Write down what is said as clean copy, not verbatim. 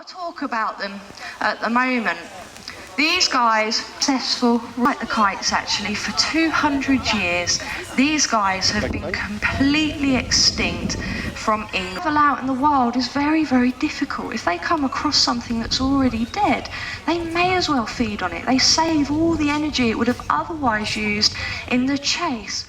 of talk about them at the moment. These guys, successful, like the kites actually, for 200 years, these guys have been completely extinct from England. Travel out in the wild is very, very difficult. If they come across something that's already dead, they may as well feed on it. They save all the energy it would have otherwise used in the chase.